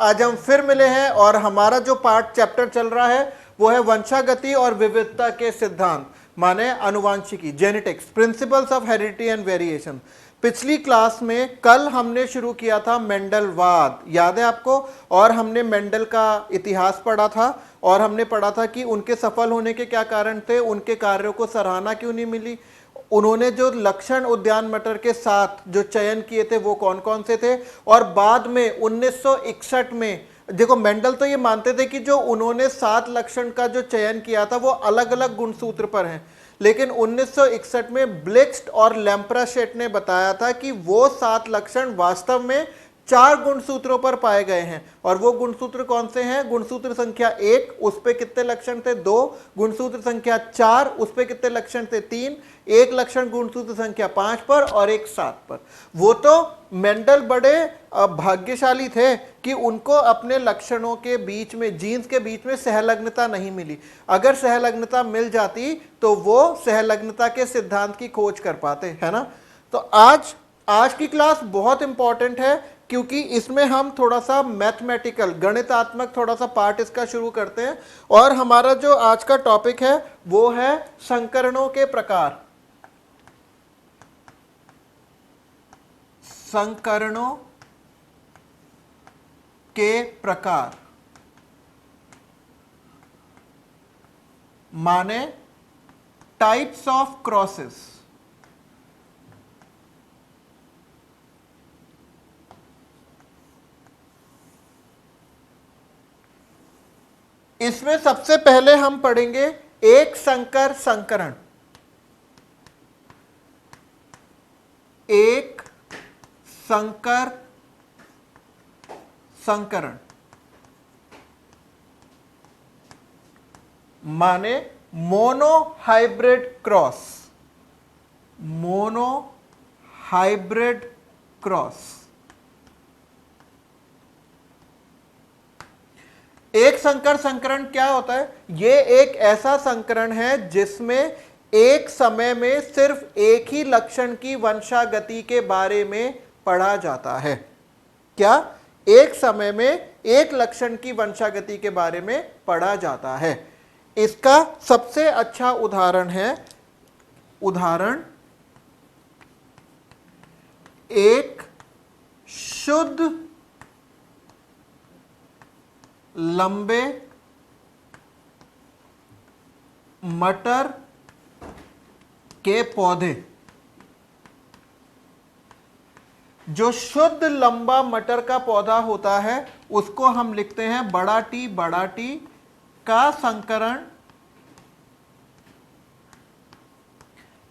आज हम फिर मिले हैं और हमारा जो पार्ट चैप्टर चल रहा है वो है वंशागति और विविधता के सिद्धांत, माने अनुवांशिकी, genetics, principles of heredity and variation. पिछली क्लास में कल हमने शुरू किया था मेंडलवाद, याद है आपको, और हमने मेंडल का इतिहास पढ़ा था और हमने पढ़ा था कि उनके सफल होने के क्या कारण थे, उनके कार्यों को सराहना क्यों नहीं मिली, उन्होंने जो लक्षण उद्यान मटर के साथ जो चयन किए थे वो कौन कौन से थे, और बाद में 1961 में देखो मेंडल तो ये मानते थे कि जो उन्होंने 7 लक्षण का जो चयन किया था वो अलग अलग गुणसूत्र पर हैं, लेकिन 1961 में ब्लिक्स्ट और लैम्प्राशेट ने बताया था कि वो 7 लक्षण वास्तव में 4 गुणसूत्रों पर पाए गए हैं। और वो गुणसूत्र कौन से हैं? गुणसूत्र संख्या 1, उस पे कितने लक्षण थे? 2। गुणसूत्र संख्या 4, उस पे कितने लक्षण थे? 3। एक लक्षण गुणसूत्र संख्या 5 पर और एक 7 पर। वो तो मेंडल बड़े भाग्यशाली थे कि उनको अपने लक्षणों के बीच में, जीन्स के बीच में सहलग्नता नहीं मिली। अगर सहलग्नता मिल जाती तो वो सहलग्नता के सिद्धांत की खोज कर पाते, है ना। तो आज की क्लास बहुत इंपॉर्टेंट है क्योंकि इसमें हम थोड़ा सा मैथमेटिकल, गणितात्मक थोड़ा सा पार्ट इसका शुरू करते हैं। और हमारा जो आज का टॉपिक है वो है संकरणों के प्रकार। संकरणों के प्रकार माने टाइप्स ऑफ क्रॉसेस। इसमें सबसे पहले हम पढ़ेंगे एक संकर संकरण। एक संकर संकरण माने mono hybrid cross. Mono hybrid cross. एक संकर संकरण क्या होता है? ये एक ऐसा संकरण है जिसमें एक समय में सिर्फ एक ही लक्षण की वंशागति के बारे में पढ़ा जाता है। क्या? एक समय में एक लक्षण की वंशागति के बारे में पढ़ा जाता है। इसका सबसे अच्छा उदाहरण है, उदाहरण एक शुद्ध लंबे मटर के पौधे। जो शुद्ध लंबा मटर का पौधा होता है उसको हम लिखते हैं बड़ा टी का संकरण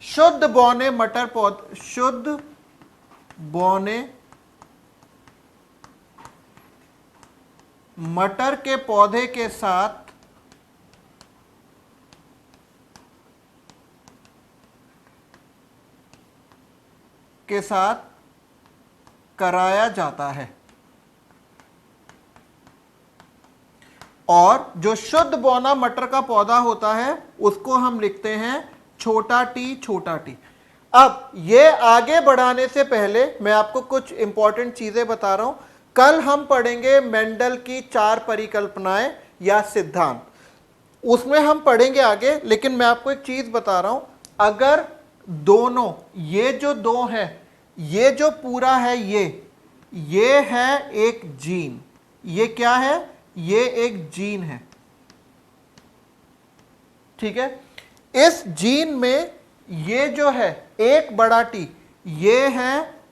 शुद्ध बौने मटर पौधे, शुद्ध बौने मटर के पौधे के साथ कराया जाता है। और जो शुद्ध बौना मटर का पौधा होता है उसको हम लिखते हैं छोटा टी। अब ये आगे बढ़ाने से पहले मैं आपको कुछ इंपॉर्टेंट चीजें बता रहा हूं। कल हम पढ़ेंगे मेंडल की 4 परिकल्पनाएं या सिद्धांत, उसमें हम पढ़ेंगे आगे। लेकिन मैं आपको एक चीज बता रहा हूं, अगर दोनों, ये जो दो हैं, ये जो पूरा है, ये है एक जीन। ये क्या है? ये एक जीन है, ठीक है। इस जीन में ये जो है एक बड़ा टी, ये है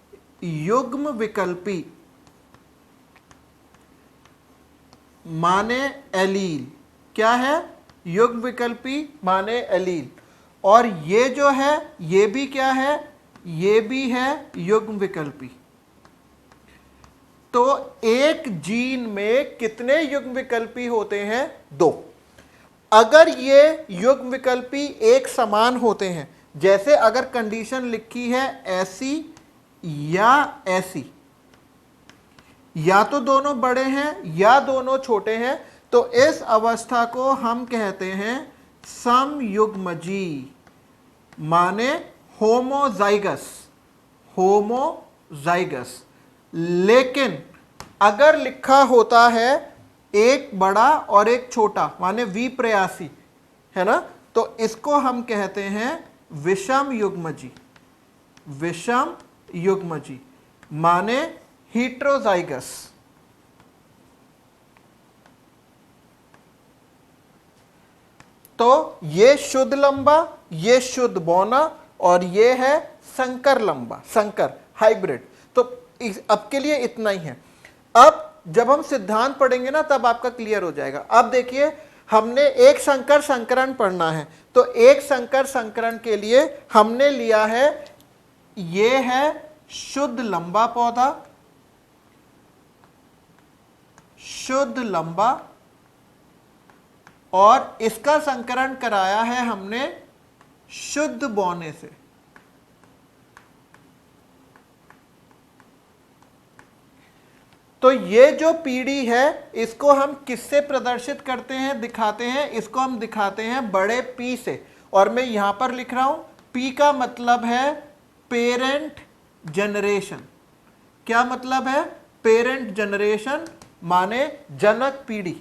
युग्म विकल्पी माने एलील। क्या है? युग्म विकल्पी माने एलील। और ये जो है ये भी क्या है? ये भी है युग्म विकल्पी। तो एक जीन में कितने युग्म विकल्पी होते हैं? 2। अगर ये युग्म विकल्पी एक समान होते हैं, जैसे अगर कंडीशन लिखी है ऐसी या ऐसी, या तो दोनों बड़े हैं या दोनों छोटे हैं, तो इस अवस्था को हम कहते हैं समयुग्मजी माने होमोजाइगस। लेकिन अगर लिखा होता है एक बड़ा और एक छोटा माने विप्रयासी, है ना, तो इसको हम कहते हैं विषम युग्मजी। विषम युग्मजी माने हेटेरोजाइगस। तो ये शुद्ध लंबा, ये शुद्ध बौना, और ये है संकर लंबा, संकर हाइब्रिड। तो अब के लिए इतना ही है। अब जब हम सिद्धांत पढ़ेंगे ना तब आपका क्लियर हो जाएगा। अब देखिए हमने एक संकर संकरण पढ़ना है, तो एक संकर संकरण के लिए हमने लिया है, ये है शुद्ध लंबा पौधा, शुद्ध लंबा, और इसका संकरण कराया है हमने शुद्ध बौने से। तो ये जो पीढ़ी है इसको हम किससे प्रदर्शित करते हैं, दिखाते हैं, इसको हम दिखाते हैं बड़े पी से। और मैं यहां पर लिख रहा हूं पी का मतलब है पेरेंट जनरेशन। क्या मतलब है? पेरेंट जनरेशन माने जनक पीढ़ी,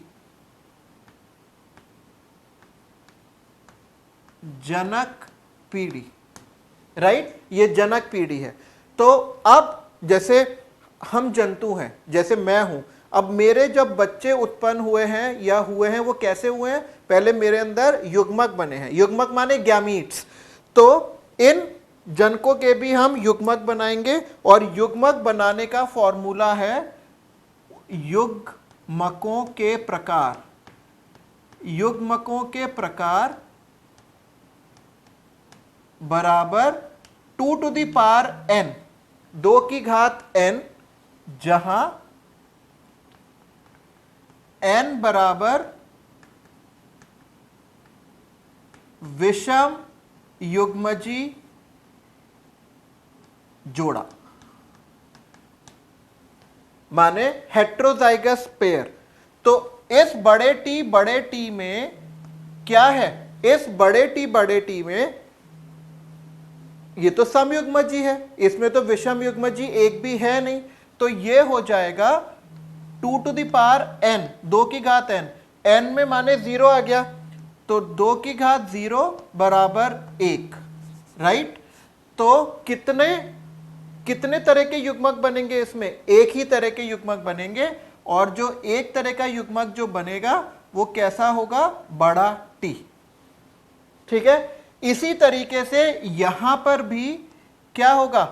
जनक पीढ़ी, राइट, ये जनक पीढ़ी है। तो अब जैसे हम जंतु हैं, जैसे मैं हूं, अब मेरे जब बच्चे उत्पन्न हुए हैं या हुए हैं वो कैसे हुए हैं? पहले मेरे अंदर युग्मक बने हैं, युग्मक माने गैमीट्स। तो इन जनकों के भी हम युग्मक बनाएंगे, और युग्मक बनाने का फॉर्मूला है युग्मकों के प्रकार। युग्मकों के प्रकार बराबर 2 to the power n, 2 की घात n, जहां n बराबर विषम युग्मजी जोड़ा माने हेटेरोजाइगस पेयर। तो इस बड़े टी में क्या है? इस बड़े टी में ये तो समयुग्मजी है, इसमें तो विषम युग्मजी एक भी है नहीं, तो ये हो जाएगा 2 to the power n, 2 की घात n, n में माने 0 आ गया, तो 2 की घात 0 बराबर 1, राइट। तो कितने तरह के युग्मक बनेंगे इसमें? एक ही तरह के युग्मक बनेंगे, और जो एक तरह का युग्मक जो बनेगा वो कैसा होगा? बड़ा टी, ठीक है। इसी तरीके से यहां पर भी क्या होगा?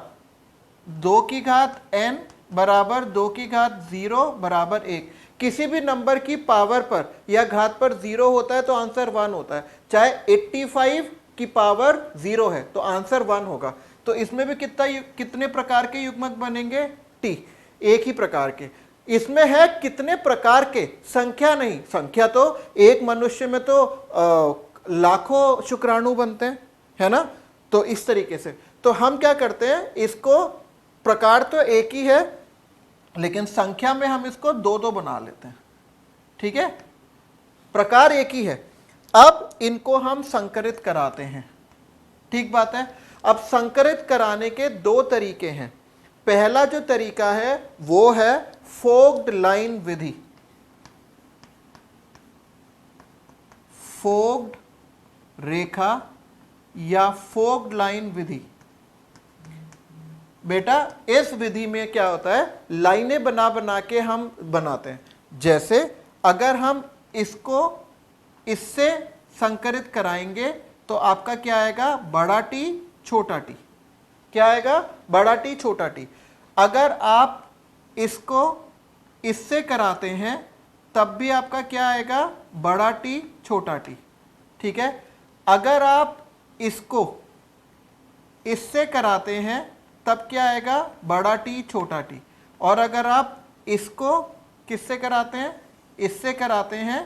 2 की घात n बराबर 2 की घात 0 बराबर 1। किसी भी नंबर की पावर पर या घात पर 0 होता है तो आंसर 1 होता है। चाहे 85 की पावर 0 है तो आंसर 1 होगा। तो इसमें भी कितने प्रकार के युग्मक बनेंगे? टी, एक ही प्रकार के। इसमें है कितने प्रकार के, संख्या नहीं। संख्या तो एक मनुष्य में तो लाखों शुक्राणु बनते हैं, है ना। तो इस तरीके से तो हम क्या करते हैं, इसको प्रकार तो एक ही है लेकिन संख्या में हम इसको 2-2 बना लेते हैं, ठीक है। प्रकार एक ही है। अब इनको हम संकरित कराते हैं, ठीक बात है। अब संकरित कराने के 2 तरीके हैं। पहला जो तरीका है वो है फोक्ड लाइन विधि। फोक्ड रेखा या फोक्ड लाइन विधि। बेटा इस विधि में क्या होता है, लाइनें बना बना के हम बनाते हैं। जैसे अगर हम इसको इससे संकरित कराएंगे तो आपका क्या आएगा? बड़ा टी छोटा टी। क्या आएगा? बड़ा टी छोटा टी। अगर आप इसको इससे कराते हैं तब भी आपका क्या आएगा? बड़ा टी छोटा टी, ठीक है। अगर आप इसको इससे कराते हैं तब क्या आएगा? बड़ा टी छोटा टी। और अगर आप इसको किससे कराते हैं? इससे कराते हैं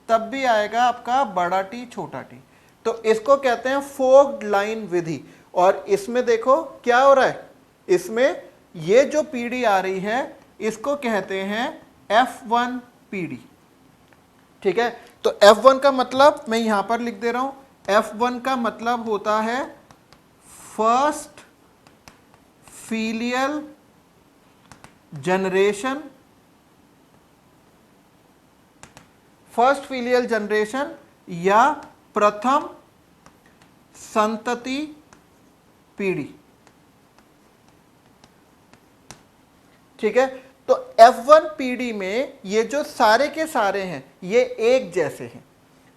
तब भी आएगा आपका बड़ा टी छोटा टी। तो इसको कहते हैं फोक्ड लाइन विधि। और इसमें देखो क्या हो रहा है, इसमें ये जो पीढ़ी आ रही है इसको कहते हैं F1 पीढ़ी, ठीक है। तो F1 का मतलब मैं यहां पर लिख दे रहा हूं, F1 का मतलब होता है first filial generation first filial generation या प्रथम संतति पीढ़ी। ठीक है, तो F1 पीढ़ी में ये जो सारे के सारे हैं ये एक जैसे हैं,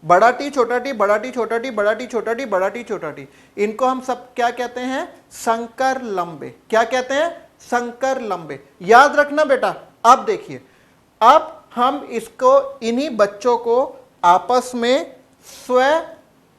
बड़ा टी छोटा टी, बड़ा टी छोटा टी, बड़ा टी छोटा टी, बड़ा टी छोटा टी। इनको हम सब क्या कहते हैं? संकर लंबे। क्या कहते हैं? संकर लंबे। याद रखना बेटा। अब देखिए, अब हम इसको, इन्हीं बच्चों को आपस में स्व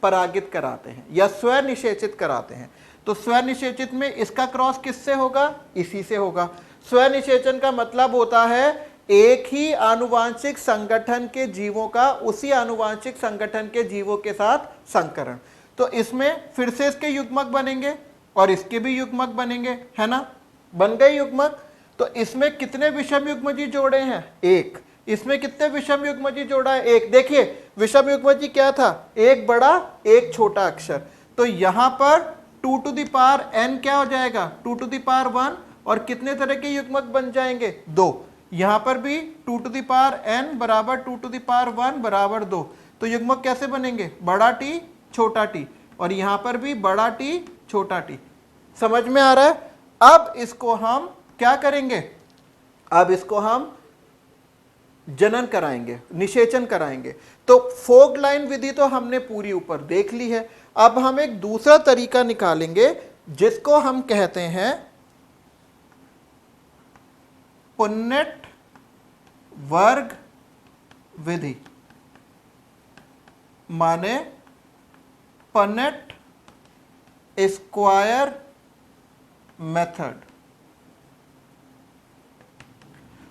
परागित कराते हैं या स्व निषेचित कराते हैं। तो स्व निषेचित में इसका क्रॉस किससे होगा? इसी से होगा। स्व निषेचन का मतलब होता है एक ही आनुवांशिक संगठन के जीवों का उसी आनुवांशिक संगठन के जीवों के साथ संकरण। तो इसमें फिर से इसके युग्मक बनेंगे और इसके भी युग्मक बनेंगे, है ना? बन गए युग्मक। तो इसमें कितने विषम युग्मजी जोड़े हैं? एक। इसमें कितने विषम युग्मजी जोड़ा है? एक। देखिए विषम युग्मजी क्या था? एक बड़ा एक छोटा अक्षर। तो यहां पर 2 to the power n क्या हो जाएगा? 2 to the power 1। और कितने तरह के युग्मक बन जाएंगे? 2। यहां पर भी 2 to the power n बराबर 2 to the power 1 बराबर 2। तो युग्मक कैसे बनेंगे? बड़ा टी छोटा टी, और यहां पर भी बड़ा टी छोटा टी। समझ में आ रहा है? अब इसको हम क्या करेंगे? अब इसको हम जनन कराएंगे, निषेचन कराएंगे। तो फोग लाइन विधि तो हमने पूरी ऊपर देख ली है। अब हम एक दूसरा तरीका निकालेंगे जिसको हम कहते हैं पुन्नेट वर्ग विधि, माने पनेट स्क्वायर मेथड।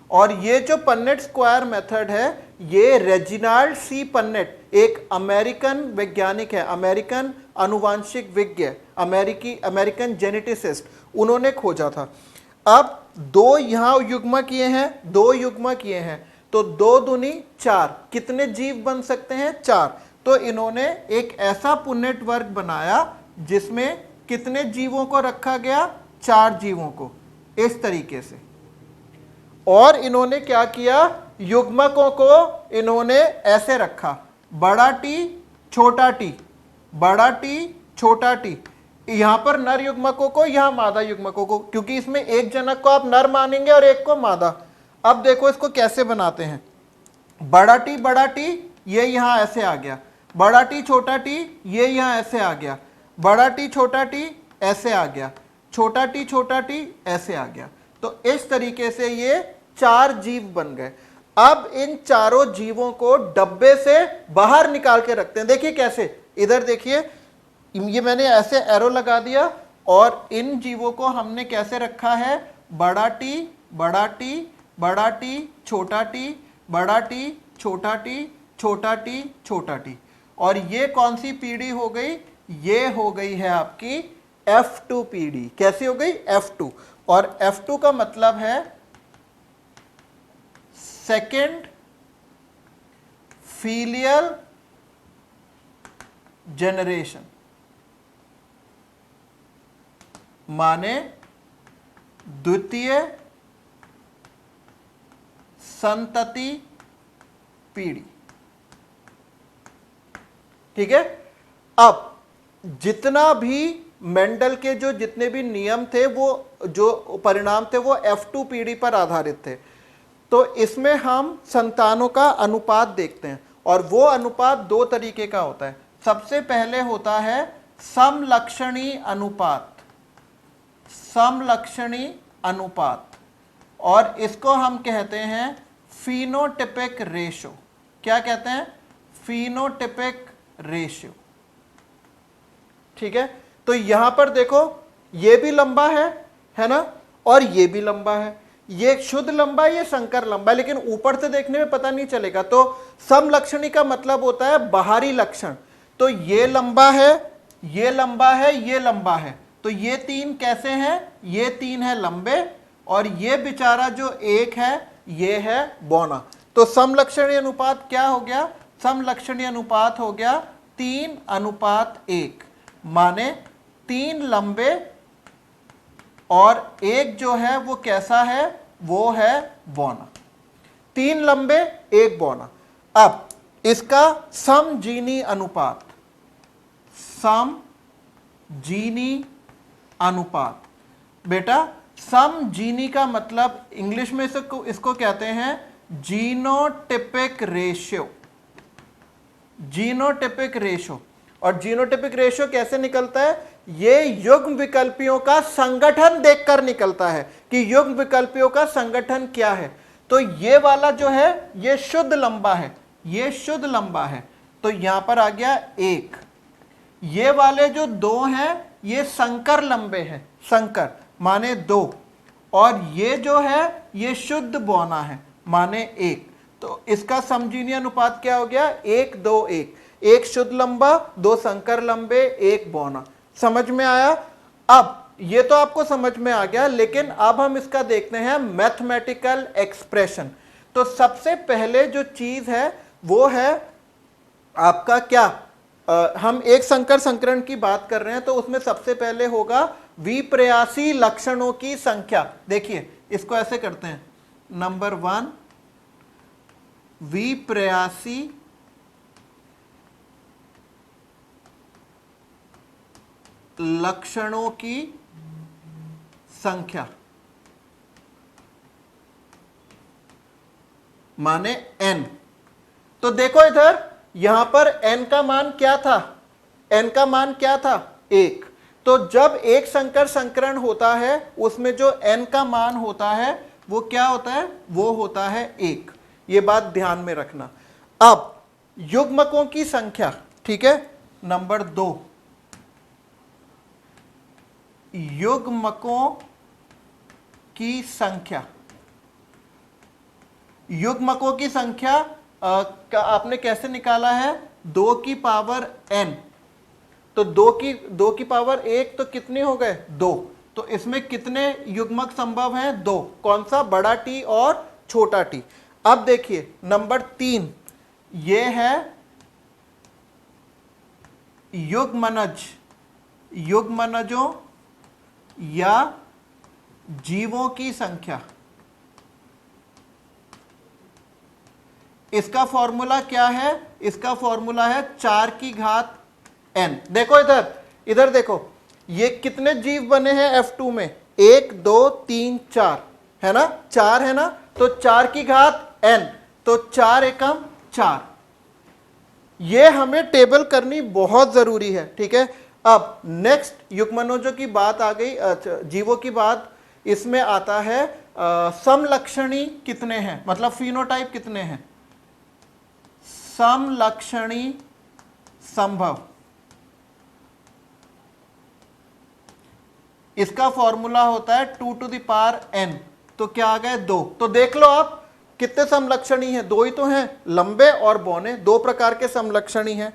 और ये जो पन्नेट स्क्वायर मेथड है ये रेजिनाल्ड सी पन्नेट, एक अमेरिकन वैज्ञानिक है, अमेरिकन अनुवांशिक विज्ञ, अमेरिकन जेनेटिसिस्ट, उन्होंने खोजा था। अब 2 यहां युग्म किए हैं, 2 युग्म किए हैं, तो 2 दूनी 4। कितने जीव बन सकते हैं? 4। तो इन्होंने एक ऐसा पुन्नेट वर्ग बनाया जिसमें कितने जीवों को रखा गया? 4 जीवों को, इस तरीके से। और इन्होंने क्या किया? युग्मकों को इन्होंने ऐसे रखा, बड़ा टी छोटा टी, बड़ा टी छोटा टी। यहां पर नर युग्मकों को, यहां मादा युग्मकों को, क्योंकि इसमें एक जनक को आप नर मानेंगे और एक को मादा। अब देखो इसको कैसे बनाते हैं। बड़ा टी ये यहां ऐसे आ गया, बड़ा टी छोटा टी ये यहां ऐसे आ गया, बड़ा टी छोटा टी ऐसे आ गया, छोटा टी ऐसे आ गया। तो इस तरीके से ये 4 जीव बन गए। अब इन चारों जीवों को डब्बे से बाहर निकाल के रखते हैं। देखिए कैसे, इधर देखिए, ये मैंने ऐसे एरो लगा दिया और इन जीवों को हमने कैसे रखा है? बड़ा टी बड़ा टी बड़ा टी छोटा टी, बड़ा टी छोटा टी छोटा टी छोटा टी। और ये कौन सी पीढ़ी हो गई? ये हो गई है आपकी F2 पीढ़ी। कैसी हो गई? F2। और F2 का मतलब है सेकेंड फीलियल जनरेशन, माने द्वितीय संतति पीढ़ी। ठीक है। अब जितना भी मेंडल के जो जितने भी नियम थे, वो जो परिणाम थे, वो F2 पीढ़ी पर आधारित थे। तो इसमें हम संतानों का अनुपात देखते हैं, और वो अनुपात 2 तरीके का होता है। सबसे पहले होता है समलक्षणी अनुपात, समलक्षणी अनुपात, और इसको हम कहते हैं फिनोटिपिक रेशो। क्या कहते हैं? Phenotypic ratio. ठीक है। तो यहां पर देखो ये भी लंबा है ना, और ये भी लंबा है। ये शुद्ध लंबा है, ये संकर लंबा है, लेकिन ऊपर से देखने में पता नहीं चलेगा। तो समलक्षणी का मतलब होता है बाहरी लक्षण। तो ये लंबा है, ये लंबा है, ये लंबा है। तो ये 3 कैसे हैं? ये 3 है लंबे, और ये बेचारा जो एक है ये है बौना। तो समलक्षणी अनुपात क्या हो गया? समलक्षणी अनुपात हो गया 3:1, माने 3 लंबे और एक जो है वो कैसा है? वो है बौना। 3 लंबे 1 बौना। अब इसका समजीनी अनुपात, समजीनी अनुपात। बेटा समजीनी का मतलब इंग्लिश में इसको कहते हैं जीनोटिपिक रेशियो, जीनोटिपिक रेशियो। और जीनोटिपिक रेशियो कैसे निकलता है? ये युग्म विकल्पियों का संगठन देखकर निकलता है कि युग्म विकल्पियों का संगठन क्या है। तो ये वाला जो है ये शुद्ध लंबा है, ये शुद्ध लंबा है, तो यहां पर आ गया 1। ये वाले जो 2 हैं ये संकर लंबे हैं, संकर माने 2, और ये जो है ये शुद्ध बौना है माने 1। तो इसका समजीनी अनुपात क्या हो गया? 1 2 1, 1 शुद्ध लंबा, 2 संकर लंबे, 1 बौना। समझ में आया? अब ये तो आपको समझ में आ गया, लेकिन अब हम इसका देखते हैं मैथमेटिकल एक्सप्रेशन। तो सबसे पहले जो चीज है वो है आपका क्या, हम एक संकर संकरण की बात कर रहे हैं, तो उसमें सबसे पहले होगा विप्रयासी लक्षणों की संख्या। देखिए इसको ऐसे करते हैं, नंबर 1 विप्रयासी लक्षणों की संख्या माने n। तो देखो इधर यहां पर n का मान क्या था? n का मान क्या था? 1। तो जब एक संकर संकरण होता है उसमें जो n का मान होता है वो क्या होता है? वो होता है 1। ये बात ध्यान में रखना। अब युग्मकों की संख्या, ठीक है, नंबर 2 युग्मकों की संख्या। युग्मकों की संख्या आपने कैसे निकाला है? 2 की पावर n। तो 2 की पावर 1 तो कितने हो गए? 2। तो इसमें कितने युग्मक संभव हैं? 2। कौन सा? बड़ा टी और छोटा टी। अब देखिए नंबर 3 ये है युग्मनज, युग्मनजों या जीवों की संख्या। इसका फॉर्मूला क्या है? इसका फॉर्मूला है 4 की घात n। देखो इधर, इधर देखो ये कितने जीव बने हैं F2 में? 1 2 3 4 है ना, 4 है ना, तो 4 की घात n, तो 4 एकम 4। ये हमें टेबल करनी बहुत जरूरी है, ठीक है। अब नेक्स्ट युग्मनोजों की बात आ गई, जीवों की बात। इसमें आता है समलक्षणी कितने हैं, मतलब फिनोटाइप कितने हैं? समलक्षणी संभव, इसका फॉर्मूला होता है 2 टू द पावर n। तो क्या आ गए? 2। तो देख लो आप कितने समलक्षणी हैं? 2 ही तो हैं, लंबे और बौने, 2 प्रकार के समलक्षणी हैं।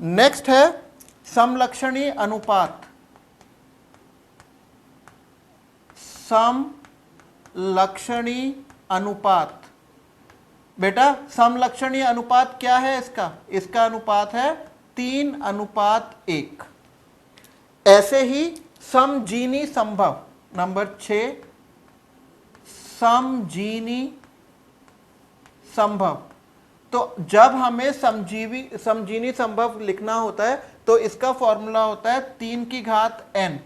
नेक्स्ट है समलक्षणी अनुपात, समलक्षणी अनुपात। बेटा समलक्षणी अनुपात क्या है इसका? इसका अनुपात है 3:1। ऐसे ही समजीनी संभव, नंबर 6 समजीनी संभव। तो जब हमें समजीनी संभव लिखना होता है तो इसका फॉर्मूला होता है 3 की घात n।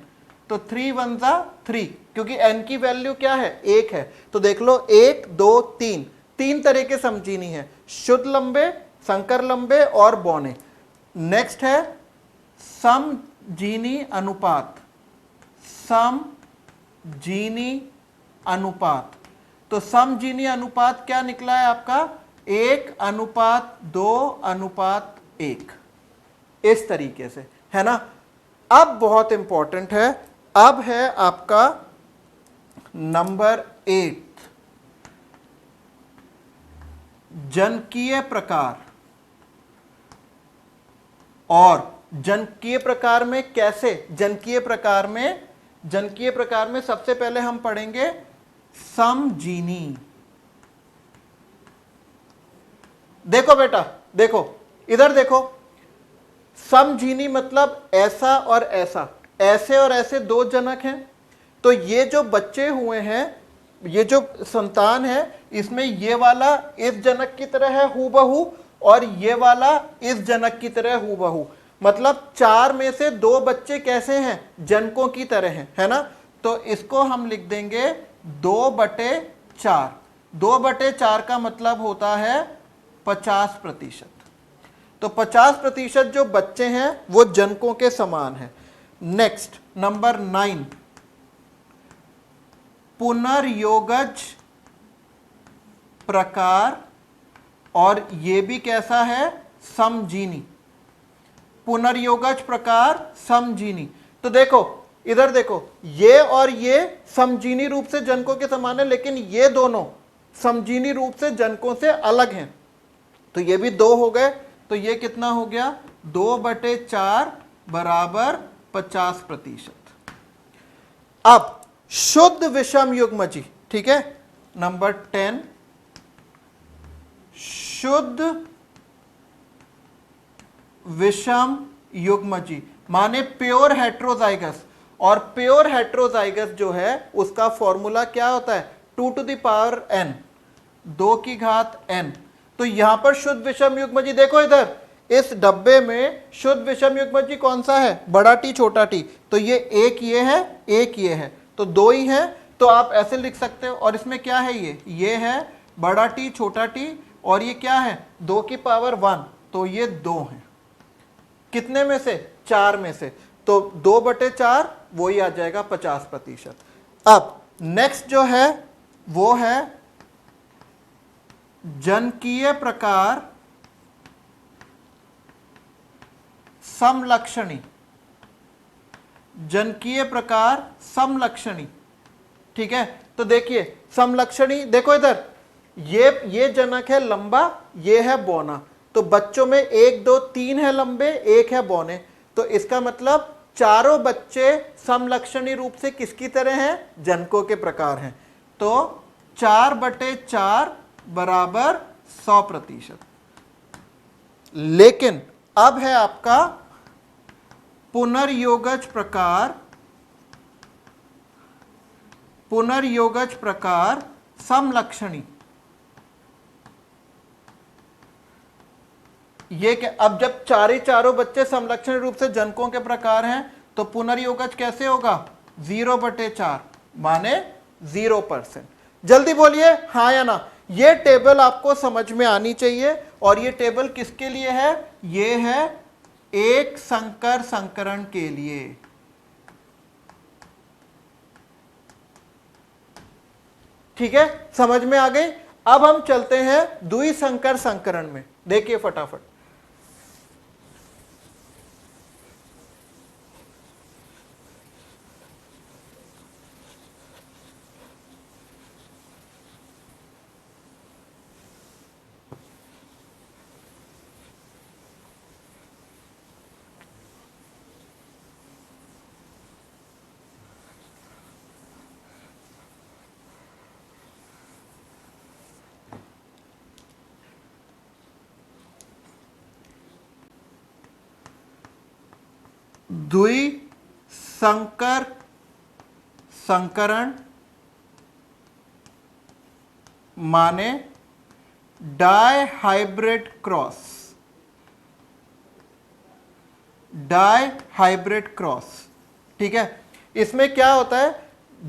तो 3 1 जा 3, क्योंकि n की वैल्यू क्या है? 1 है। तो देख लो 1 2 3, 3 तरह के समजीनी हैं, शुद्ध लंबे, संकर लंबे और बौने। नेक्स्ट है समजीनी अनुपात, समजीनी अनुपात। तो समजीनी अनुपात क्या निकला है आपका? 1:2:1, इस तरीके से, है ना। अब बहुत इंपॉर्टेंट है, अब है आपका नंबर 8 जनकीय प्रकार। और जनकीय प्रकार में कैसे? जनकीय प्रकार में सबसे पहले हम पढ़ेंगे समजीनी। देखो बेटा, देखो इधर देखो, समजीनी मतलब ऐसा और ऐसा, ऐसे और ऐसे 2 जनक हैं। तो ये जो बच्चे हुए हैं, ये जो संतान है, इसमें ये वाला इस जनक की तरह है हूबहू, और ये वाला इस जनक की तरह हूबहू, मतलब 4 में से 2 बच्चे कैसे हैं, जनकों की तरह हैं, है ना। तो इसको हम लिख देंगे 2/4। 2/4 का मतलब होता है 50%। तो 50% जो बच्चे हैं वो जनकों के समान हैं। नेक्स्ट नंबर 9, पुनर्योगज प्रकार, और ये भी कैसा है, समजीनी। पुनर्योगज प्रकार समजीनी। तो देखो इधर देखो, ये और ये समजीनी रूप से जनकों के समान है, लेकिन ये दोनों समजीनी रूप से जनकों से अलग हैं। तो ये भी 2 हो गए, तो ये कितना हो गया, 2/4 बराबर 50%। अब शुद्ध विषम युग्मजी, ठीक है, नंबर 10, शुद्ध विषम युग्मजी माने प्योर हेट्रोजाइगस। और प्योर हेट्रोजाइगस जो है उसका फॉर्मूला क्या होता है, 2n, 2 की घात n। तो यहां पर शुद्ध विषम युग्मजी देखो, इधर इस डब्बे में शुद्ध विषम युग्मजी कौन सा है, बड़ा टी छोटा टी। तो ये एक ये है, एक ये है, तो 2 ही है। तो आप ऐसे लिख सकते हो। और इसमें क्या है, ये है बड़ा टी छोटा टी, और ये क्या है 2 की पावर 1, तो ये 2 है। कितने में से, 4 में से। तो 2/4 वो ही आ जाएगा 50%। अब नेक्स्ट जो है वो है जनकीय प्रकार समलक्षणी। जनकीय प्रकार समलक्षणी, ठीक है। तो देखिए समलक्षणी, देखो इधर ये जनक है लंबा, ये है बौना। तो बच्चों में 1 2 3 है लंबे, 1 है बौने। तो इसका मतलब चारों बच्चे समलक्षणी रूप से किसकी तरह हैं, जनकों के प्रकार हैं। तो 4/4 बराबर 100%। लेकिन अब है आपका पुनर्योगज प्रकार, पुनर्योगज प्रकार समलक्षणी। ये क्या, अब जब चारों बच्चे समलक्षणी रूप से जनकों के प्रकार हैं तो पुनर्योगज कैसे होगा, 0/4 माने 0%। जल्दी बोलिए हाँ या ना। ये टेबल आपको समझ में आनी चाहिए। और ये टेबल किसके लिए है, ये है एक संकर संकरण के लिए। ठीक है, समझ में आ गई। अब हम चलते हैं द्विसंकर संकरण में, देखिए फटाफट। द्विसंकर संकरण माने dihybrid cross. Dihybrid cross, ठीक है। इसमें क्या होता है,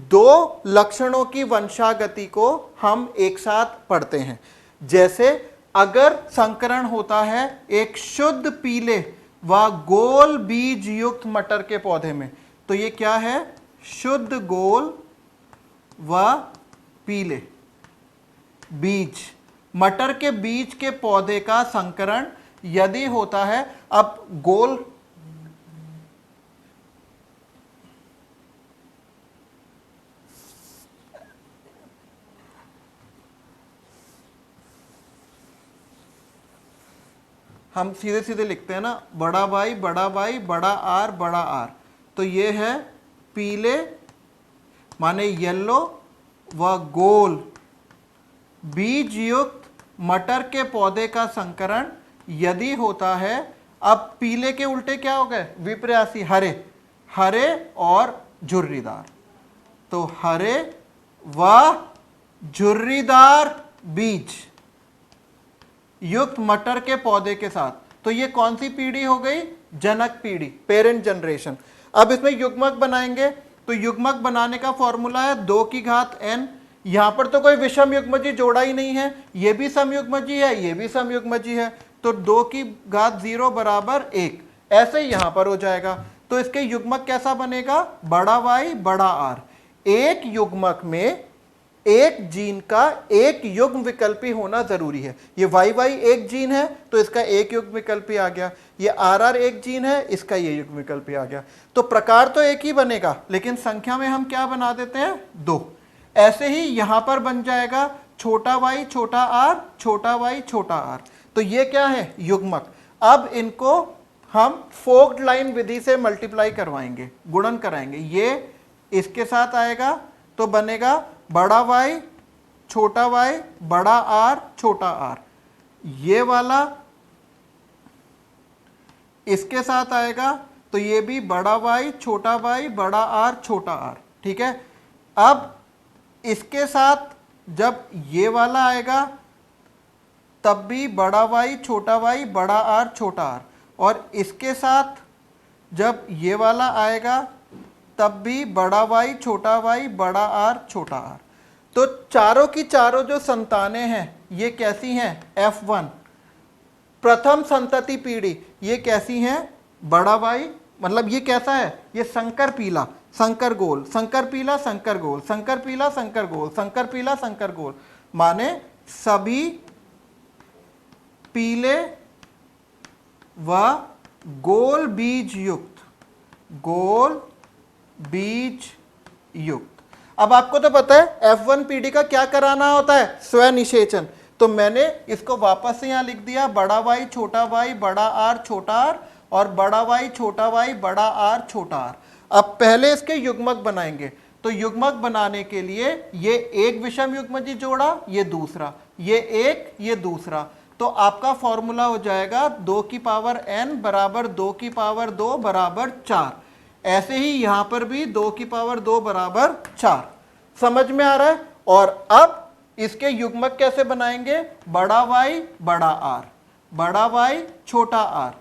2 लक्षणों की वंशागति को हम एक साथ पढ़ते हैं। जैसे अगर संकरण होता है एक शुद्ध पीले व गोल बीज युक्त मटर के पौधे में, तो ये क्या है, शुद्ध गोल व पीले बीज, मटर के बीज के पौधे का संकरण यदि होता है। अब गोल, हम सीधे सीधे लिखते हैं ना, बड़ा भाई बड़ा भाई बड़ा आर बड़ा आर। तो ये है पीले माने येलो व गोल बीज युक्त मटर के पौधे का संकरण यदि होता है। अब पीले के उल्टे क्या हो गए, विपर्यासी, हरे, हरे और झुर्रीदार। तो हरे व झुर्रीदार बीज युक्त मटर के पौधे के साथ। तो ये कौन सी पीढ़ी हो गई? जनक पीढ़ी, पेरेंट जनरेशन। अब इसमें युग्मक बनाएंगे, तो युग्मक बनाने का फॉर्मूला है 2 की घात n। यहां पर तो कोई विषम युग्मजी जोड़ा ही नहीं है, ये भी समयुग्मजी है, ये भी समयुग्मजी है, तो 2 की घात 0 बराबर 1। ऐसे ही यहां पर हो जाएगा। तो इसके युग्मक कैसा बनेगा? बड़ा Y बड़ा R। एक युग्मक में एक जीन का एक युग्म विकल्पी होना जरूरी है। ये YY एक जीन है तो इसका एक युग्म विकल्पी आ गया, ये RR एक जीन है, इसका ये युग्म विकल्पी आ गया। तो प्रकार तो एक ही बनेगा, लेकिन संख्या में हम क्या बना देते हैं? 2। ऐसे ही यहां पर बन जाएगा छोटा y छोटा r छोटा y छोटा r। तो ये क्या है? युग्मक। अब इनको हम फोक्ड लाइन विधि से मल्टीप्लाई करवाएंगे, गुणन कराएंगे। ये इसके साथ आएगा तो बनेगा बड़ा Y छोटा y बड़ा R छोटा r। ये वाला इसके साथ आएगा तो ये भी बड़ा Y छोटा y बड़ा R छोटा r। ठीक है। अब इसके साथ जब ये वाला आएगा तब भी बड़ा Y छोटा y बड़ा R छोटा r, और इसके साथ जब ये वाला आएगा तब भी बड़ा Y छोटा y बड़ा R छोटा r। तो चारों की चारों जो संतानें हैं ये कैसी हैं? F1 प्रथम संतति पीढ़ी। ये कैसी हैं? बड़ा Y, मतलब ये कैसा है? ये संकर पीला संकर गोल, संकर पीला संकर गोल, संकर पीला संकर गोल, संकर पीला संकर गोल, माने सभी पीले व गोल बीज युक्त, गोल बीज युक्त। अब आपको तो पता है F1 पीढ़ी का क्या कराना होता है? स्वनिषेचन। तो मैंने इसको वापस से यहां लिख दिया, बड़ा Y छोटा y बड़ा R छोटा r और बड़ा Y छोटा y बड़ा R छोटा r। अब पहले इसके युग्मक बनाएंगे। तो युग्मक बनाने के लिए ये एक विषम युग्मजी जोड़ा, ये दूसरा, ये एक, ये दूसरा, तो आपका फॉर्मूला हो जाएगा 2 की पावर n बराबर 2 की पावर 2 बराबर 4। ऐसे ही यहां पर भी 2 की पावर 2 बराबर 4। समझ में आ रहा है? और अब इसके युग्मक कैसे बनाएंगे? बड़ा Y बड़ा R, बड़ा Y छोटा r,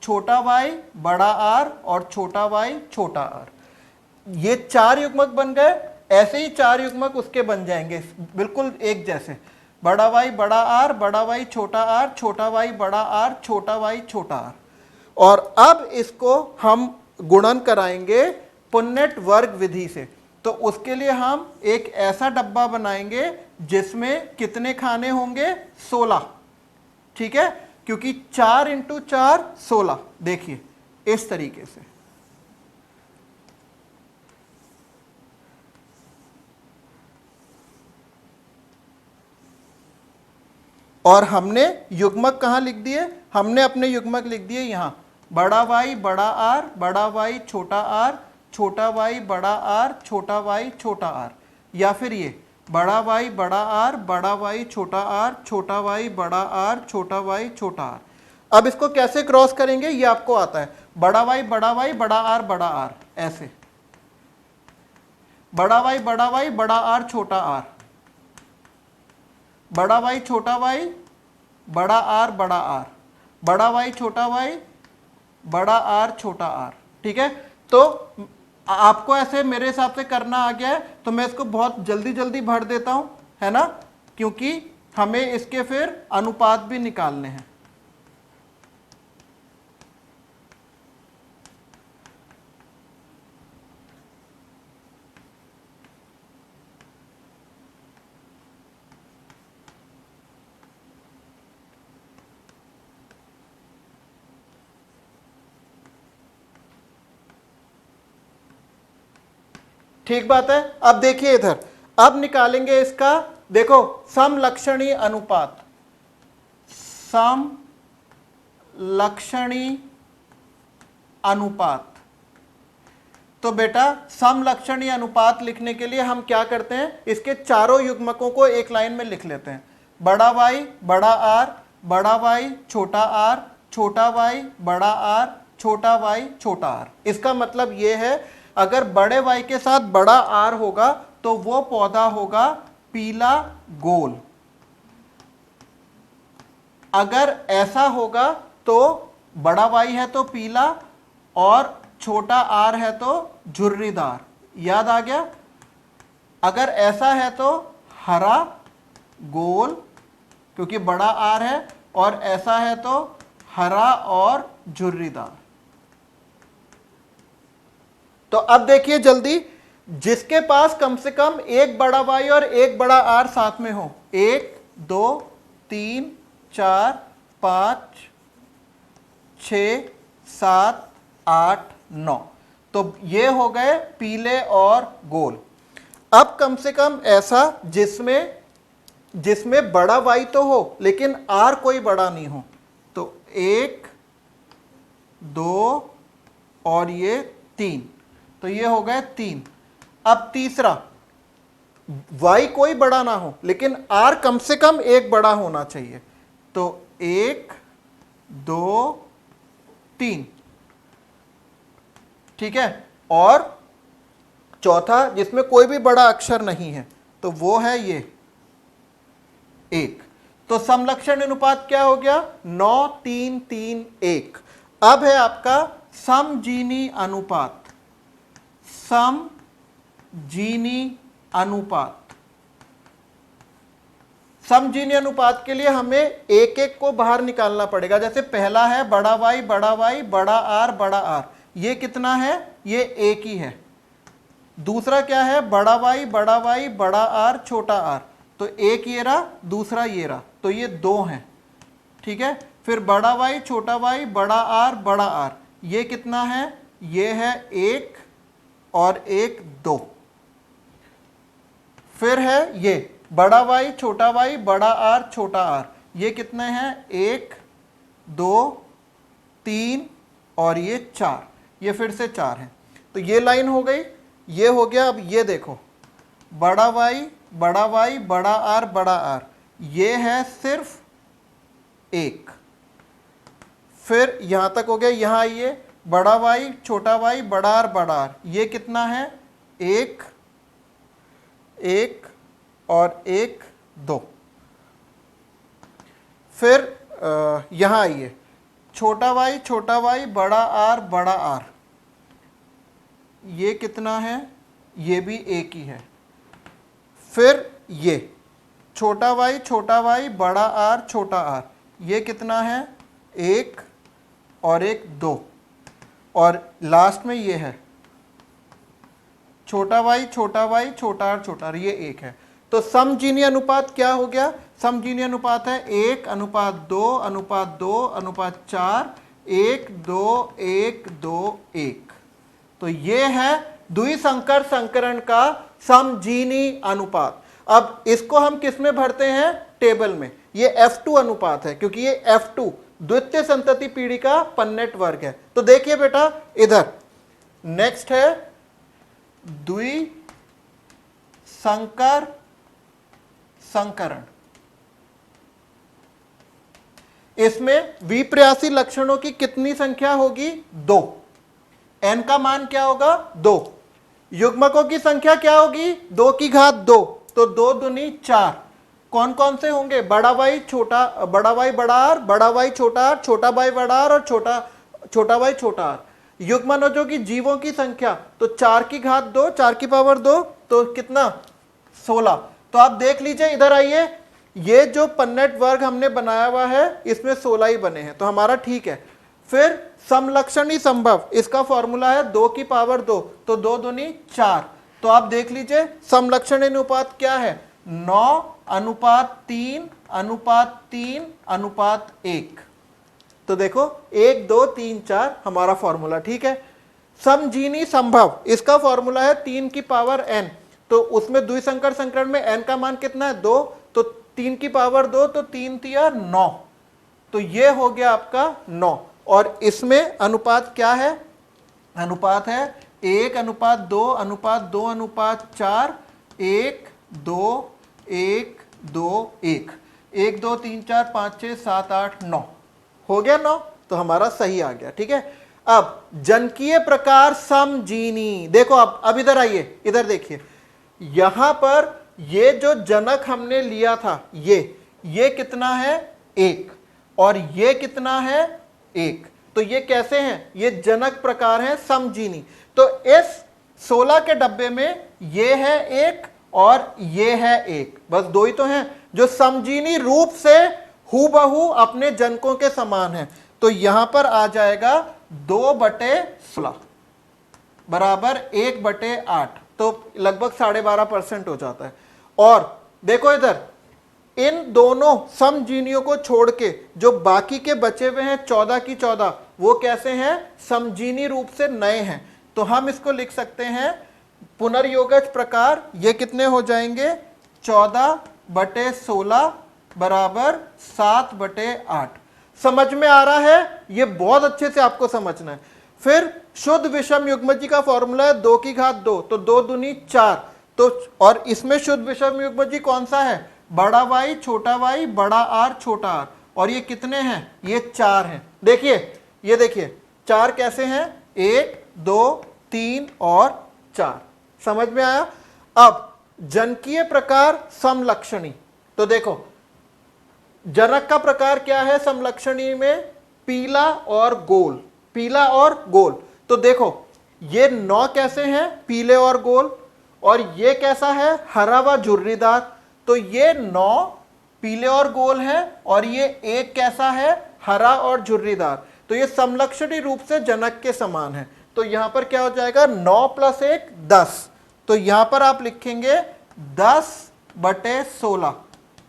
छोटा y बड़ा R और छोटा y छोटा r। ये 4 युग्मक बन गए। ऐसे ही 4 युग्मक उसके बन जाएंगे बिल्कुल एक जैसे, बड़ा Y बड़ा R, बड़ा Y छोटा r, छोटा y बड़ा R, छोटा y छोटा r। और अब इसको हम गुणन कराएंगे पुन्नेट वर्ग विधि से। तो उसके लिए हम एक ऐसा डब्बा बनाएंगे जिसमें कितने खाने होंगे? 16। ठीक है, क्योंकि 4 इंटू 4 16। देखिए इस तरीके से। और हमने युग्मक कहाँ लिख दिए? हमने अपने युग्मक लिख दिए यहां, बड़ा Y बड़ा R, बड़ा Y छोटा r, छोटा y बड़ा R, छोटा y छोटा r। या फिर ये बड़ा Y बड़ा R, बड़ा Y छोटा r, छोटा y बड़ा R, छोटा y छोटा r। अब इसको कैसे क्रॉस करेंगे ये आपको आता है, बड़ा Y बड़ा Y बड़ा R बड़ा R, ऐसे बड़ा Y बड़ा Y बड़ा R छोटा r, बड़ा Y छोटा y बड़ा R बड़ा R, बड़ा Y छोटा y बड़ा R छोटा r। ठीक है, तो आपको ऐसे मेरे हिसाब से करना आ गया है, तो मैं इसको बहुत जल्दी जल्दी भर देता हूं, है ना, क्योंकि हमें इसके फिर अनुपात भी निकालने हैं। ठीक बात है। अब देखिए इधर, अब निकालेंगे इसका, देखो समलक्षणी अनुपात, समलक्षणी अनुपात। तो बेटा समलक्षणी अनुपात लिखने के लिए हम क्या करते हैं, इसके चारों युग्मकों को एक लाइन में लिख लेते हैं, बड़ा Y बड़ा R, बड़ा Y छोटा r, छोटा y बड़ा R, छोटा y छोटा r। इसका मतलब ये है अगर बड़े Y के साथ बड़ा R होगा तो वो पौधा होगा पीला गोल, अगर ऐसा होगा तो बड़ा वाई है तो पीला और छोटा आर है तो झुर्रीदार, याद आ गया। अगर ऐसा है तो हरा गोल क्योंकि बड़ा आर है, और ऐसा है तो हरा और झुर्रीदार। तो अब देखिए जल्दी, जिसके पास कम से कम एक बड़ा वाई और एक बड़ा आर साथ में हो, 1 2 3 4 5 6 7 8 9, तो ये हो गए पीले और गोल। अब कम से कम ऐसा जिसमें बड़ा वाई तो हो लेकिन आर कोई बड़ा नहीं हो, तो 1 2 और ये 3, तो ये हो गए 3। अब तीसरा, y कोई बड़ा ना हो लेकिन r कम से कम एक बड़ा होना चाहिए, तो 1 2 3, ठीक है। और चौथा जिसमें कोई भी बड़ा अक्षर नहीं है, तो वो है ये 1। तो समलक्षण अनुपात क्या हो गया? 9 3 3 1। अब है आपका समजीनी अनुपात। समजीनी अनुपात, समजीनी अनुपात के लिए हमें एक एक को बाहर निकालना पड़ेगा। जैसे पहला है बड़ा वाई बड़ा आर बड़ा आर, ये कितना है? ये एक ही है। दूसरा क्या है? बड़ा वाई बड़ा आर छोटा आर, तो एक ये रहा, दूसरा ये रहा, तो ये 2 हैं, ठीक है। फिर बड़ा वाई बड़ा आर, ये कितना है? ये है 1 और 1 2। फिर है ये बड़ा वाई बड़ा आर छोटा आर, ये कितने हैं? 1 2 3 और ये 4, ये फिर से 4 है। तो ये लाइन हो गई, ये हो गया। अब ये देखो, बड़ा वाई बड़ा आर, ये है सिर्फ 1। फिर यहां तक हो गया। यहां आइए, बड़ा वाई बड़ा आर, ये कितना है? 1 1 और 1 2। फिर यहां आइए, छोटा वाई बड़ा आर, ये कितना है? ये भी 1 ही है। फिर ये छोटा वाई बड़ा आर छोटा आर, ये कितना है? 1 और 1 2। और लास्ट में ये है छोटा वाई छोटा आर, ये 1 है। तो समजीनी अनुपात क्या हो गया? समजीनी अनुपात है 1:2:2:4, 1 2 1 2 1। तो ये है द्विसंकर संकरण का समजीनी अनुपात। अब इसको हम किस में भरते हैं? टेबल में। ये F2 अनुपात है, क्योंकि ये F2 द्वितीय संतति पीढ़ी का पन्नेट वर्ग है। तो देखिए बेटा, इधर नेक्स्ट है द्विसंकर संकरण। इसमें विप्रयासी लक्षणों की कितनी संख्या होगी? 2। n का मान क्या होगा? 2। युग्मकों की संख्या क्या होगी? 2 की घात 2, तो 2 दूनी 4। कौन कौन से होंगे? बड़ा वाई बड़ा आर, बड़ा वाई छोटा आर, छोटा वाई बड़ा आर और छोटा वाई छोटा आर। युग्मनोजों की जीवों की संख्या, तो 4 की घात 2, 4 की पावर 2, तो कितना? 16। तो आप देख लीजिए, इधर आइए, ये जो पन्नेट वर्ग हमने बनाया हुआ है इसमें 16 ही बने हैं, तो हमारा ठीक है। फिर समलक्षणी संभव, इसका फॉर्मूला है 2 की पावर 2, तो 2 दूनी 4। तो आप देख लीजिए समलक्षणी अनुपात क्या है? 9:3:3:1। तो देखो 1 2 3 4 हमारा फॉर्मूला ठीक है। समजीनी संभव, इसका फॉर्मूला है 3 की पावर n, तो उसमें द्विसंकर संकरण में n का मान कितना है? 2, तो 3 की पावर 2, तो 3 3 9, तो ये हो गया आपका 9। और इसमें अनुपात क्या है? अनुपात है 1:2:2:4, 1 2 1 2 1, 1 2 3 4 5 6 7 8 9, हो गया 9, तो हमारा सही आ गया। ठीक है। अब जनकीय प्रकार समजीनी, देखो अब इधर आइए, इधर देखिए, यहां पर ये जो जनक हमने लिया था ये कितना है? 1, और ये कितना है 1। तो ये कैसे हैं, ये जनक प्रकार हैं समजीनी। तो इस 16 के डब्बे में ये है 1 और ये है 1, बस दो ही तो हैं जो समजीनी रूप से हूबहू अपने जनकों के समान है। तो यहां पर आ जाएगा 2/16 बराबर 1/8, तो लगभग 12.5% हो जाता है। और देखो इधर इन दोनों समजीनियों को छोड़ के जो बाकी के बचे हुए हैं 14 की 14, वो कैसे हैं, समजीनी रूप से नए हैं। तो हम इसको लिख सकते हैं पुनर्योगज प्रकार, ये कितने हो जाएंगे 14/16 बराबर 7/8। समझ में आ रहा है, ये बहुत अच्छे से आपको समझना है। फिर शुद्ध विषम युग्मजी का फॉर्मूला है 2 की घात 2, तो 2 दूनी 4। तो और इसमें शुद्ध विषम युग्मजी कौन सा है, बड़ा वाई छोटा वाई बड़ा आर छोटा आर। और ये कितने हैं, ये 4 हैं। देखिए ये देखिए 4 कैसे हैं, 1 2 3 और 4। समझ में आया। अब जनकीय प्रकार समलक्षणी, तो देखो जनक का प्रकार क्या है समलक्षणी में, पीला और गोल, पीला और गोल। तो देखो ये 9 कैसे हैं, पीले और गोल, और ये कैसा है, हरा व झुर्रीदार। तो ये 9 पीले और गोल है और ये 1 कैसा है, हरा और झुर्रीदार। तो ये समलक्षणी रूप से जनक के समान है। तो यहां पर क्या हो जाएगा 9 + 1 10। तो यहां पर आप लिखेंगे 10/16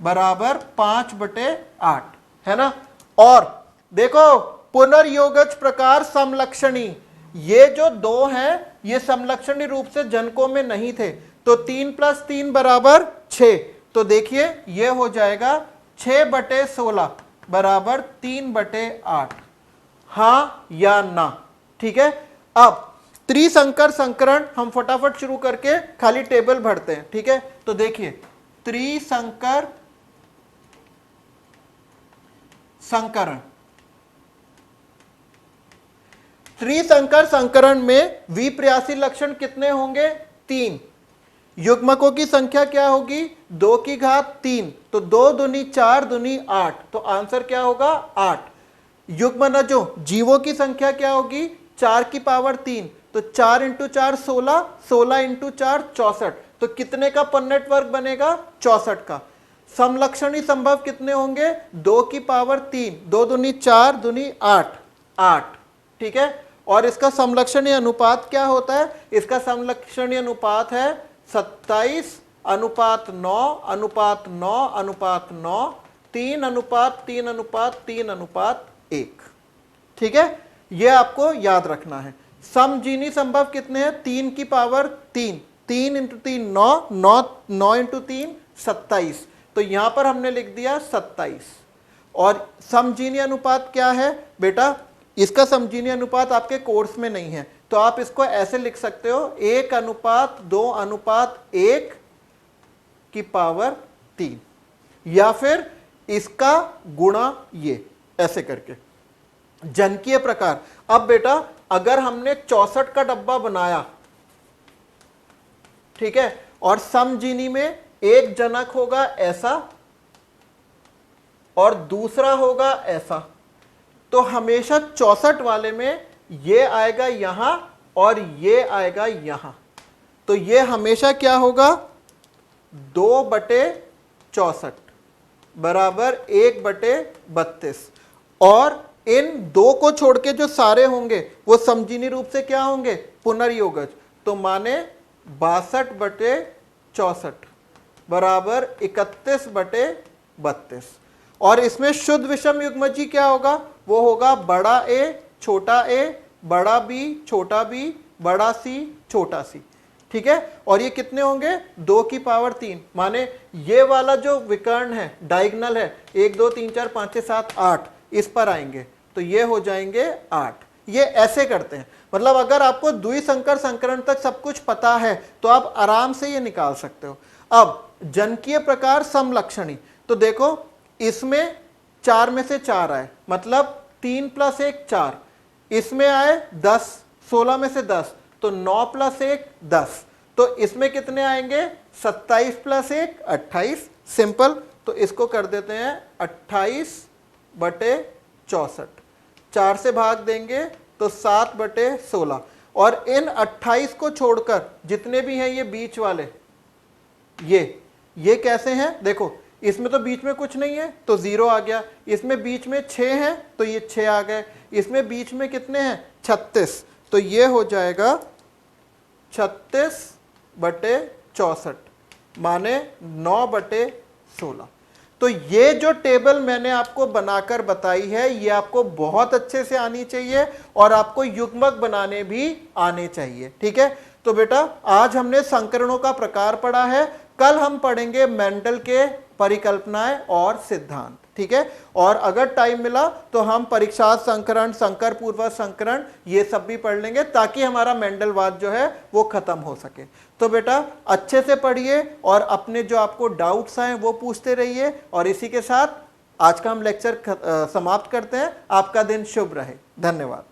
बराबर 5/8, है ना। और देखो पुनर्योगज प्रकार समलक्षणी, ये जो 2 हैं ये समलक्षणी रूप से जनकों में नहीं थे। तो 3 + 3 बराबर 6। तो देखिए ये हो जाएगा 6/16 बराबर 3/8, हाँ या ना। ठीक है। अब त्रिसंकर संकरण हम फटाफट शुरू करके खाली टेबल भरते हैं। ठीक है, तो देखिए त्रिसंकर संकरण, त्रिसंकर संकरण में विप्रयासी लक्षण कितने होंगे, 3। युग्मकों की संख्या क्या होगी 2 की घात 3, तो 2 दूनी 4 दूनी 8, तो आंसर क्या होगा 8। युग्मनजों जीवों की संख्या क्या होगी 4 की पावर 3, तो 4 × 4 16, 16 × 4 64, तो कितने का पन्नेट वर्ग बनेगा 64 का। समलक्षणी संभव कितने होंगे 2 की पावर 3, 2 दूनी 4 दूनी 8, 8। ठीक है। और इसका समलक्षणी अनुपात क्या होता है, इसका समलक्षणी अनुपात है 27:9:9:9:9, 3:3:3:3:1। ठीक है, ये आपको याद रखना है। समजीनी संभव कितने हैं 3 की पावर 3, 3 × 3 9, 9 × 3 27, तो यहां पर हमने लिख दिया 27। और समजीनी अनुपात क्या है बेटा, इसका समजीनी अनुपात आपके कोर्स में नहीं है, तो आप इसको ऐसे लिख सकते हो 1:2:1 की पावर 3, या फिर इसका गुणा ये ऐसे करके। जनकीय प्रकार, अब बेटा अगर हमने 64 का डब्बा बनाया, ठीक है, और समजीनी में एक जनक होगा ऐसा और दूसरा होगा ऐसा, तो हमेशा 64 वाले में ये आएगा यहां और ये आएगा यहां, तो ये हमेशा क्या होगा 2/64 बराबर 1/32। और इन 2 को छोड़ के जो सारे होंगे वो समजीनी रूप से क्या होंगे पुनर्योगज, तो माने 62/64 बराबर 31/32। और इसमें शुद्ध विषम युग्मजी क्या होगा, वो होगा बड़ा ए छोटा ए, बड़ा बी छोटा बी, बड़ा सी छोटा सी। ठीक है, और ये कितने होंगे 2 की पावर 3, माने ये वाला जो विकर्ण है डायगोनल है 1 2 3 4 5 6 7 8, इस पर आएंगे तो ये हो जाएंगे 8। ये ऐसे करते हैं, मतलब अगर आपको द्विसंकर संकरण तक सब कुछ पता है तो आप आराम से ये निकाल सकते हो। अब जनकीय प्रकार समलक्षणी, तो देखो इसमें 4 में से 4 आए, मतलब 3 + 1 4, इसमें आए 10, 16 में से 10, तो 9 + 1 10, तो इसमें कितने आएंगे 27 + 1 28, सिंपल। तो इसको कर देते हैं 28 बटे 64, 4 से भाग देंगे तो 7 बटे 16, और इन 28 को छोड़कर जितने भी हैं ये बीच वाले, ये कैसे हैं? देखो इसमें तो बीच में कुछ नहीं है तो 0 आ गया, इसमें बीच में 6 हैं तो ये 6 आ गए, इसमें बीच में कितने हैं? 36, तो ये हो जाएगा 36 बटे 64 माने 9 बटे 16। तो ये जो टेबल मैंने आपको बनाकर बताई है ये आपको बहुत अच्छे से आनी चाहिए और आपको युग्मक बनाने भी आने चाहिए, ठीक है। तो बेटा आज हमने संकरणों का प्रकार पढ़ा है, कल हम पढ़ेंगे मेंडल के परिकल्पनाएं और सिद्धांत, ठीक है। और अगर टाइम मिला तो हम परीक्षार्थ संकरण, संकर पूर्वज संकरण ये सब भी पढ़ लेंगे ताकि हमारा मेंडलवाद जो है वो खत्म हो सके। तो बेटा अच्छे से पढ़िए और अपने जो आपको डाउट्स हैं वो पूछते रहिए, और इसी के साथ आज का हम लेक्चर समाप्त करते हैं। आपका दिन शुभ रहे। धन्यवाद।